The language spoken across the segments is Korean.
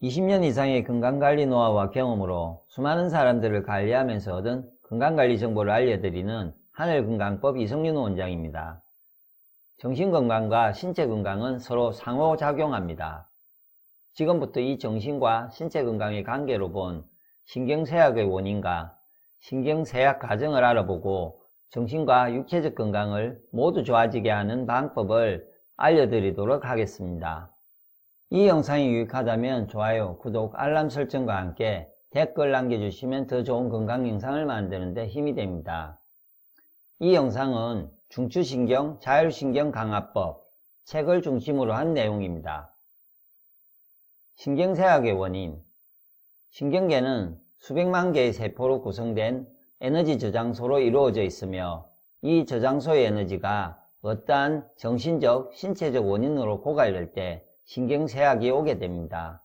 20년 이상의 건강관리 노하우와 경험으로 수많은 사람들을 관리하면서 얻은 건강관리 정보를 알려드리는 하늘건강법 이성윤 원장입니다. 정신건강과 신체건강은 서로 상호작용합니다. 지금부터 이 정신과 신체건강의 관계로 본 신경쇠약의 원인과 신경쇠약 과정을 알아보고 정신과 육체적 건강을 모두 좋아지게 하는 방법을 알려드리도록 하겠습니다. 이 영상이 유익하다면 좋아요, 구독, 알람 설정과 함께 댓글 남겨주시면 더 좋은 건강 영상을 만드는 데 힘이 됩니다. 이 영상은 중추신경 자율신경 강화법 책을 중심으로 한 내용입니다. 신경쇠약의 원인. 신경계는 수백만 개의 세포로 구성된 에너지 저장소로 이루어져 있으며 이 저장소의 에너지가 어떠한 정신적, 신체적 원인으로 고갈될 때 신경쇠약이 오게 됩니다.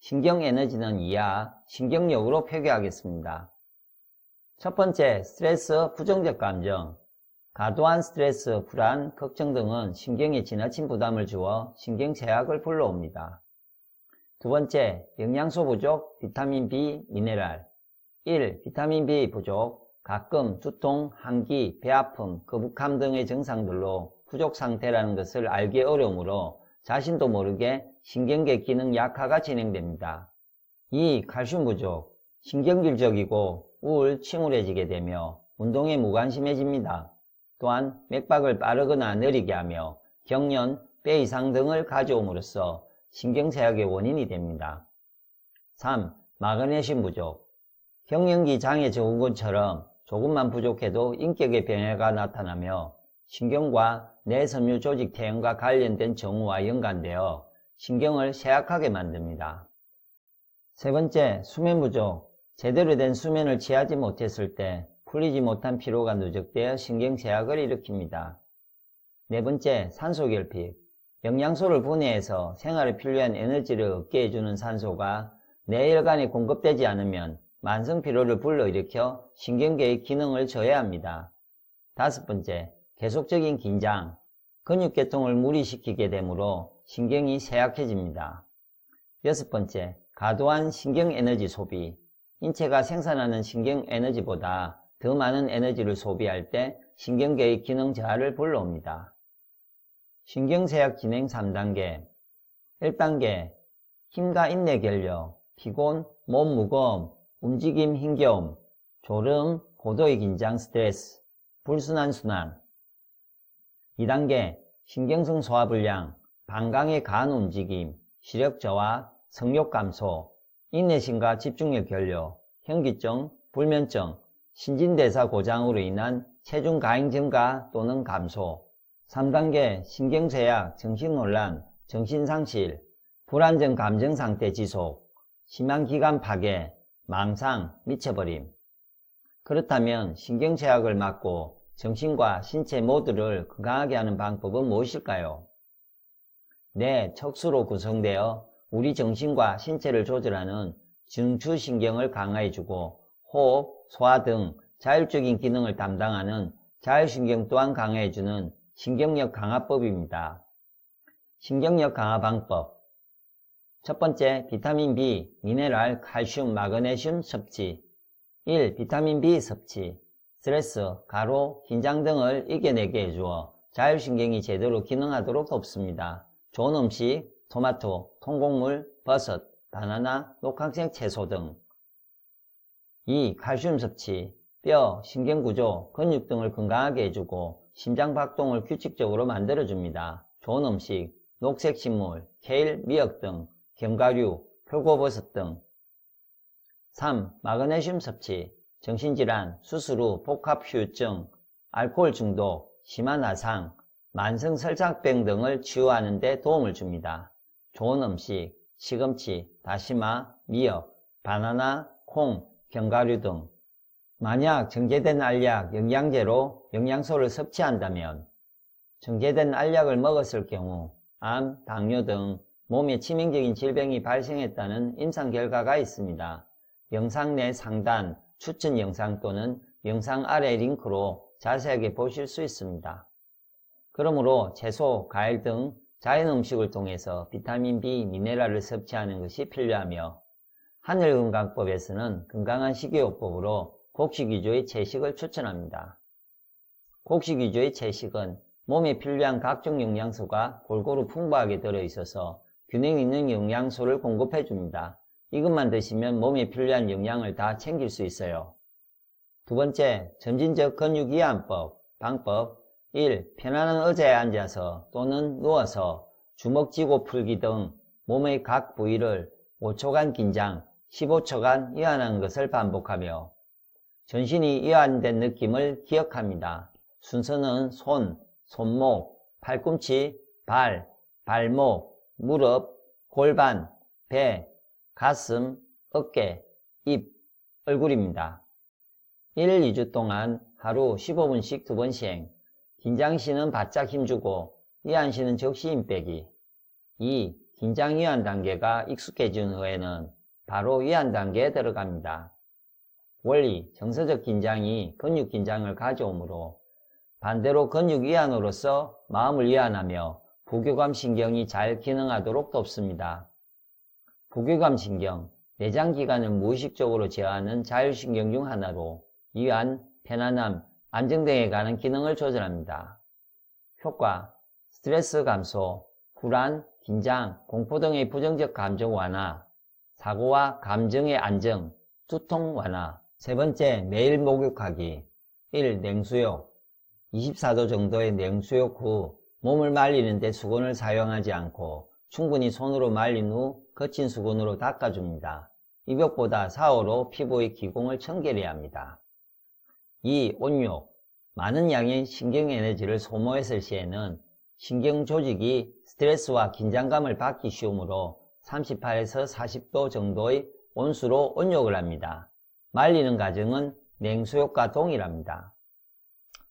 신경에너지는 이하 신경력으로 표기하겠습니다. 첫 번째, 스트레스, 부정적 감정. 과도한 스트레스, 불안, 걱정 등은 신경에 지나친 부담을 주어 신경쇠약을 불러옵니다. 두 번째, 영양소 부족, 비타민 B, 미네랄. 1. 비타민 B 부족, 가끔 두통, 한기, 배아픔, 거북함 등의 증상들로 부족 상태라는 것을 알기 어려우므로 자신도 모르게 신경계 기능 약화가 진행됩니다. 2. 칼슘 부족, 신경질적이고 우울, 침울해지게 되며 운동에 무관심해집니다. 또한 맥박을 빠르거나 느리게 하며 경련, 뼈 이상 등을 가져옴으로써 신경쇠약의 원인이 됩니다. 3. 마그네슘 부족, 경련기 장애 증후군처럼 조금만 부족해도 인격의 변화가 나타나며 신경과 뇌섬유 조직 퇴행과 관련된 징후와 연관되어 신경을 쇠약하게 만듭니다. 세 번째, 수면 부족. 제대로 된 수면을 취하지 못했을 때 풀리지 못한 피로가 누적되어 신경쇠약을 일으킵니다. 네 번째, 산소결핍. 영양소를 분해해서 생활에 필요한 에너지를 얻게 해주는 산소가 뇌혈관에 공급되지 않으면 만성 피로를 불러일으켜 신경계의 기능을 저해합니다. 다섯 번째, 계속적인 긴장, 근육계통을 무리시키게 되므로 신경이 쇠약해집니다. 여섯 번째, 과도한 신경에너지 소비. 인체가 생산하는 신경에너지보다 더 많은 에너지를 소비할 때 신경계의 기능 저하를 불러옵니다. 신경쇠약 진행 3단계. 1단계, 힘과 인내 결력, 피곤, 몸 무거움, 움직임 힘겨움, 졸음, 고도의 긴장 스트레스, 불순환 순환. 2단계, 신경성 소화불량, 방광의 과한 움직임, 시력 저하, 성욕 감소, 인내심과 집중력 결여, 현기증, 불면증, 신진대사 고장으로 인한 체중 가행 증가 또는 감소. 3단계, 신경쇠약, 정신논란, 정신상실, 불안정 감정상태 지속, 심한 기관 파괴, 망상, 미쳐버림. 그렇다면 신경쇠약을 막고 정신과 신체 모두를 건강하게 하는 방법은 무엇일까요? 뇌, 척수로 구성되어 우리 정신과 신체를 조절하는 중추신경을 강화해주고 호흡, 소화 등 자율적인 기능을 담당하는 자율신경 또한 강화해주는 신경력 강화법입니다. 신경력 강화 방법. 첫 번째, 비타민 B, 미네랄, 칼슘, 마그네슘 섭취. 1. 비타민 B 섭취. 스트레스, 가로, 긴장 등을 이겨내게 해주어 자율신경이 제대로 기능하도록 돕습니다. 좋은 음식, 토마토, 통곡물, 버섯, 바나나, 녹황색 채소 등. 2. 칼슘 섭취. 뼈, 신경구조, 근육 등을 건강하게 해주고 심장박동을 규칙적으로 만들어줍니다. 좋은 음식, 녹색식물, 케일, 미역 등, 견과류, 표고버섯 등. 3. 마그네슘 섭취. 정신질환, 수술 후 복합후유증, 알코올 중독, 심한 아상, 만성 설사병 등을 치유하는 데 도움을 줍니다. 좋은 음식, 시금치, 다시마, 미역, 바나나, 콩, 견과류 등. 만약 정제된 알약, 영양제로 영양소를 섭취한다면 정제된 알약을 먹었을 경우 암, 당뇨 등 몸에 치명적인 질병이 발생했다는 임상 결과가 있습니다. 영상 내 상단 추천 영상 또는 영상 아래 링크로 자세하게 보실 수 있습니다. 그러므로 채소, 과일 등 자연 음식을 통해서 비타민 B, 미네랄을 섭취하는 것이 필요하며 한일건강법에서는 건강한 식이요법으로 곡식 위주의 채식을 추천합니다. 곡식 위주의 채식은 몸에 필요한 각종 영양소가 골고루 풍부하게 들어있어서 균형 있는 영양소를 공급해 줍니다. 이것만 드시면 몸에 필요한 영양을 다 챙길 수 있어요. 두 번째, 점진적 근육 이완법. 방법 1. 편안한 의자에 앉아서 또는 누워서 주먹 쥐고 풀기 등 몸의 각 부위를 5초간 긴장, 15초간 이완하는 것을 반복하며 전신이 이완된 느낌을 기억합니다. 순서는 손, 손목, 팔꿈치, 발, 발목, 무릎, 골반, 배, 가슴, 어깨, 입, 얼굴입니다. 1, 2주 동안 하루 15분씩 2번 시행. 긴장 시는 바짝 힘주고 이완 시는 적시 힘 빼기. 2. 긴장 이완 단계가 익숙해진 후에는 바로 이완 단계에 들어갑니다. 원리, 정서적 긴장이 근육 긴장을 가져오므로 반대로 근육 이완으로서 마음을 이완하며 부교감 신경이 잘 기능하도록 돕습니다. 부교감 신경, 내장기관을 무의식적으로 제어하는 자율신경 중 하나로 이완, 편안함, 안정 등에 관한 기능을 조절합니다. 효과, 스트레스 감소, 불안, 긴장, 공포 등의 부정적 감정 완화, 사고와 감정의 안정, 두통 완화. 세 번째, 매일 목욕하기. 1. 냉수욕. 24도 정도의 냉수욕 후 몸을 말리는 데 수건을 사용하지 않고 충분히 손으로 말린 후 거친 수건으로 닦아줍니다. 입욕보다 샤워로 피부의 기공을 청결해야 합니다. 2. 온욕. 많은 양의 신경 에너지를 소모했을 시에는 신경 조직이 스트레스와 긴장감을 받기 쉬우므로 38에서 40도 정도의 온수로 온욕을 합니다. 말리는 과정은 냉수욕과 동일합니다.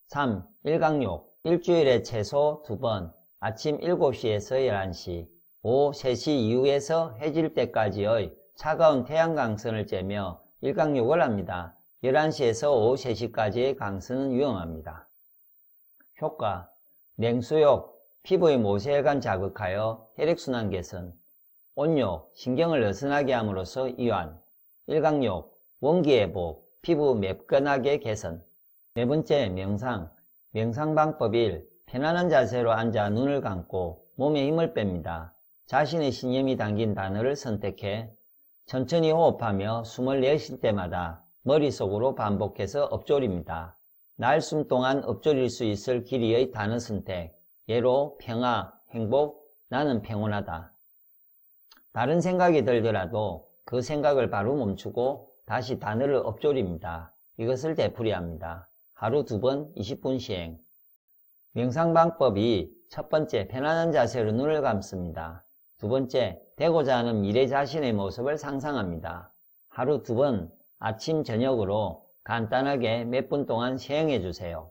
3. 일광욕. 일주일에 최소 2번, 아침 7시에서 11시, 오후 3시 이후에서 해질 때까지의 차가운 태양 강선을 쬐며 일광욕을 합니다. 11시에서 오후 3시까지의 강선은 위험합니다. 효과, 냉수욕, 피부의 모세혈관 자극하여 혈액순환 개선, 온욕, 신경을 느슨하게 함으로써 이완, 일광욕, 원기 회복, 피부 매끈하게 개선. 네 번째, 명상. 명상 방법 1. 편안한 자세로 앉아 눈을 감고 몸에 힘을 뺍니다. 자신의 신념이 담긴 단어를 선택해 천천히 호흡하며 숨을 내쉴 때마다 머릿속으로 반복해서 읊조립니다. 날숨 동안 읊조릴 수 있을 길이의 단어 선택. 예로 평화, 행복, 나는 평온하다. 다른 생각이 들더라도 그 생각을 바로 멈추고 다시 단어를 읊조립니다. 이것을 되풀이합니다. 하루 2번 20분 시행. 명상 방법이 첫 번째, 편안한 자세로 눈을 감습니다. 두 번째, 되고자 하는 미래 자신의 모습을 상상합니다. 하루 2번 아침, 저녁으로 간단하게 몇 분 동안 시행해 주세요.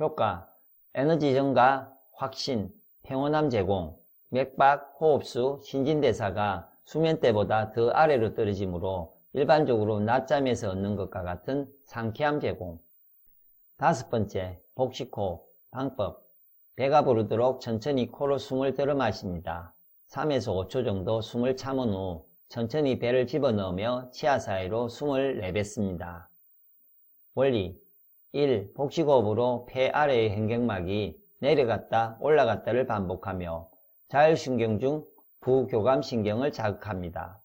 효과, 에너지 증가, 확신, 평온함 제공, 맥박, 호흡수, 신진대사가 수면 때보다 더 아래로 떨어지므로 일반적으로 낮잠에서 얻는 것과 같은 상쾌함 제공. 다섯 번째, 복식호흡 방법. 배가 부르도록 천천히 코로 숨을 들어 마십니다. 3에서 5초 정도 숨을 참은 후 천천히 배를 집어넣으며 치아 사이로 숨을 내뱉습니다. 원리 1. 복식호흡으로 폐 아래의 횡격막이 내려갔다 올라갔다를 반복하며 자율신경 중 부교감신경을 자극합니다.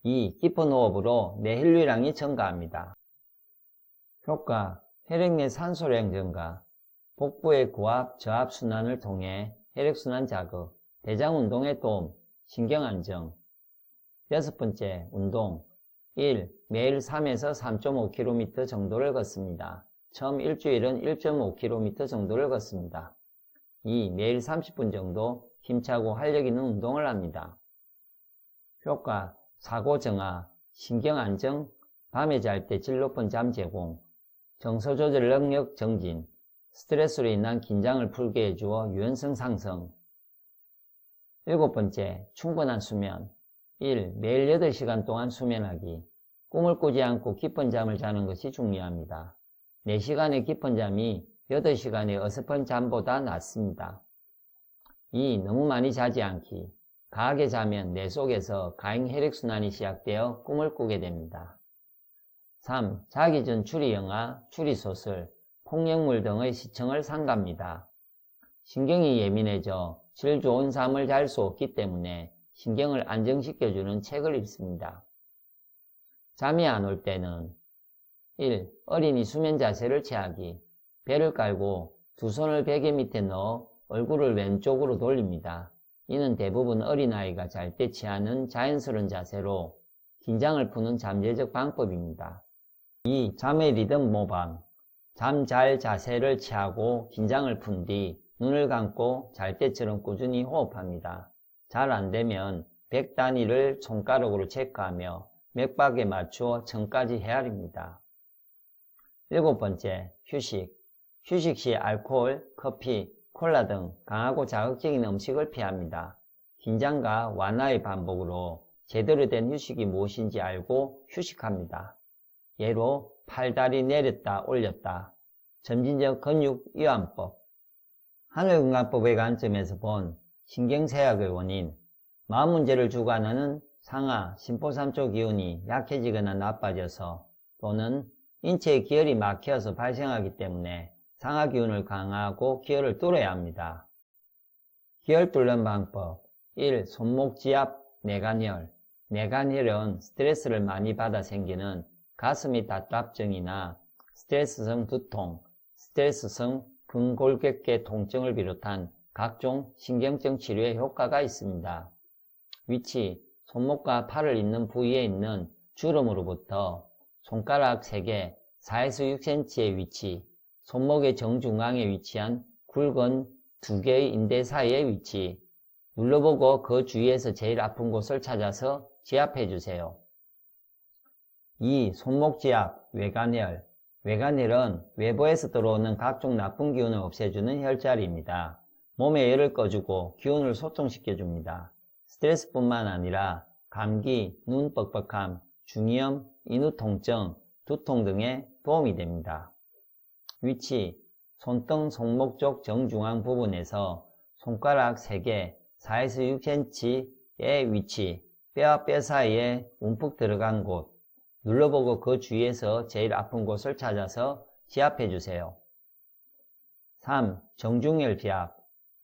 2. 깊은 호흡으로 내 혈류량이 증가합니다. 효과, 혈액 내 산소량 증가, 복부의 고압, 저압 순환을 통해 혈액순환 자극, 대장 운동에 도움, 신경 안정. 여섯 번째, 운동. 1. 매일 3에서 3.5km 정도를 걷습니다. 처음 일주일은 1.5km 정도를 걷습니다. 2. 매일 30분 정도 힘차고 활력 있는 운동을 합니다. 효과, 사고 정화, 신경 안정, 밤에 잘 때 질 높은 잠 제공, 정서 조절 능력 정진, 스트레스로 인한 긴장을 풀게 해주어 유연성 상승. 일곱 번째, 충분한 수면. 1. 매일 8시간 동안 수면하기. 꿈을 꾸지 않고 깊은 잠을 자는 것이 중요합니다. 4시간의 깊은 잠이 8시간의 어설픈 잠보다 낫습니다. 2. 너무 많이 자지 않기. 과하게 자면 뇌 속에서 과잉 혈액순환이 시작되어 꿈을 꾸게 됩니다. 3. 자기 전 추리영화, 추리소설, 폭력물 등의 시청을 삼갑니다. 신경이 예민해져 질 좋은 잠을 잘 수 없기 때문에 신경을 안정시켜주는 책을 읽습니다. 잠이 안 올 때는 1. 어린이 수면 자세를 취하기. 배를 깔고 두 손을 베개 밑에 넣어 얼굴을 왼쪽으로 돌립니다. 이는 대부분 어린아이가 잘 때 취하는 자연스러운 자세로 긴장을 푸는 잠재적 방법입니다. 2. 잠의 리듬 모방. 잠 잘 자세를 취하고 긴장을 푼 뒤 눈을 감고 잘 때처럼 꾸준히 호흡합니다. 잘 안되면 100 단위를 손가락으로 체크하며 맥박에 맞추어 천까지 헤아립니다. 7번째, 휴식. 휴식 시 알코올, 커피, 콜라 등 강하고 자극적인 음식을 피합니다. 긴장과 완화의 반복으로 제대로 된 휴식이 무엇인지 알고 휴식합니다. 예로 팔다리 내렸다 올렸다, 점진적 근육 이완법. 하늘건강법의 관점에서 본 신경쇠약의 원인, 마음 문제를 주관하는 상하, 심포삼초 기운이 약해지거나 나빠져서 또는 인체의 기혈이 막혀서 발생하기 때문에 상하 기운을 강화하고 기혈을 뚫어야 합니다. 기혈 뚫는 방법. 1. 손목 지압, 내간혈. 내간혈은 스트레스를 많이 받아 생기는 가슴이 답답증이나 스트레스성 두통, 스트레스성 근골격계 통증을 비롯한 각종 신경증 치료에 효과가 있습니다. 위치. 손목과 팔을 잇는 부위에 있는 주름으로부터 손가락 3개, 4에서 6cm의 위치, 손목의 정중앙에 위치한 굵은 2개의 인대 사이의 위치, 눌러보고 그 주위에서 제일 아픈 곳을 찾아서 지압해 주세요. 2. 손목 지압, 외간혈. 외간혈은 외부에서 들어오는 각종 나쁜 기운을 없애주는 혈자리입니다. 몸의 열을 꺼주고 기운을 소통시켜줍니다. 스트레스뿐만 아니라 감기, 눈 뻑뻑함, 중이염, 인후 통증, 두통 등에 도움이 됩니다. 위치. 손등 손목 쪽 정중앙 부분에서 손가락 3개, 4에서 6cm의 위치, 뼈와 뼈 사이에 움푹 들어간 곳, 눌러보고 그 주위에서 제일 아픈 곳을 찾아서 지압해 주세요. 3. 정중혈 지압.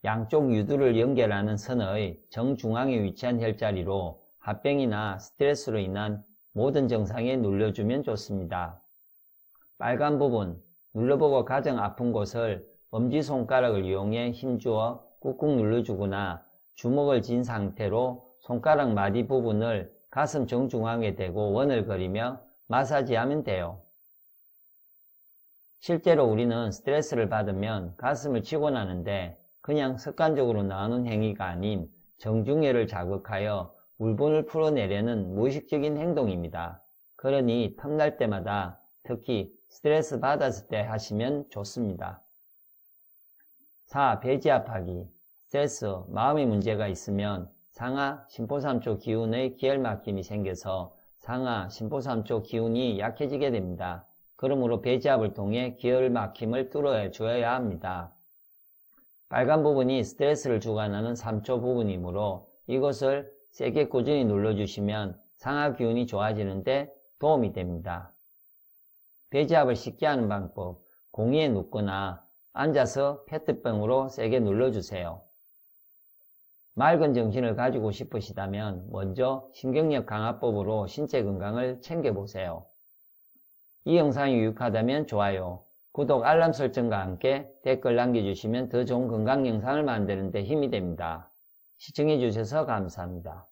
양쪽 유두를 연결하는 선의 정중앙에 위치한 혈자리로 합병이나 스트레스로 인한 모든 증상에 눌러주면 좋습니다. 빨간 부분, 눌러보고 가장 아픈 곳을 엄지손가락을 이용해 힘주어 꾹꾹 눌러주거나 주먹을 쥔 상태로 손가락 마디 부분을 가슴 정중앙에 대고 원을 그리며 마사지하면 돼요. 실제로 우리는 스트레스를 받으면 가슴을 치고 나는데 그냥 습관적으로 나오는 행위가 아닌 정중혈을 자극하여 울분을 풀어내려는 무의식적인 행동입니다. 그러니 틈날 때마다 특히 스트레스 받았을 때 하시면 좋습니다. 4. 배지압하기. 스트레스, 마음의 문제가 있으면 상하, 심포삼초 기운의 기혈막힘이 생겨서 상하, 심포삼초 기운이 약해지게 됩니다. 그러므로 배지압을 통해 기혈막힘을 뚫어줘야 합니다. 빨간 부분이 스트레스를 주관하는 3초 부분이므로 이것을 세게 꾸준히 눌러주시면 상하 기운이 좋아지는데 도움이 됩니다. 배지압을 쉽게 하는 방법, 공기에 눕거나 앉아서 페트병으로 세게 눌러주세요. 맑은 정신을 가지고 싶으시다면 먼저 신경력 강화법으로 신체 건강을 챙겨보세요. 이 영상이 유익하다면 좋아요, 구독, 알람 설정과 함께 댓글 남겨주시면 더 좋은 건강 영상을 만드는 데 힘이 됩니다. 시청해주셔서 감사합니다.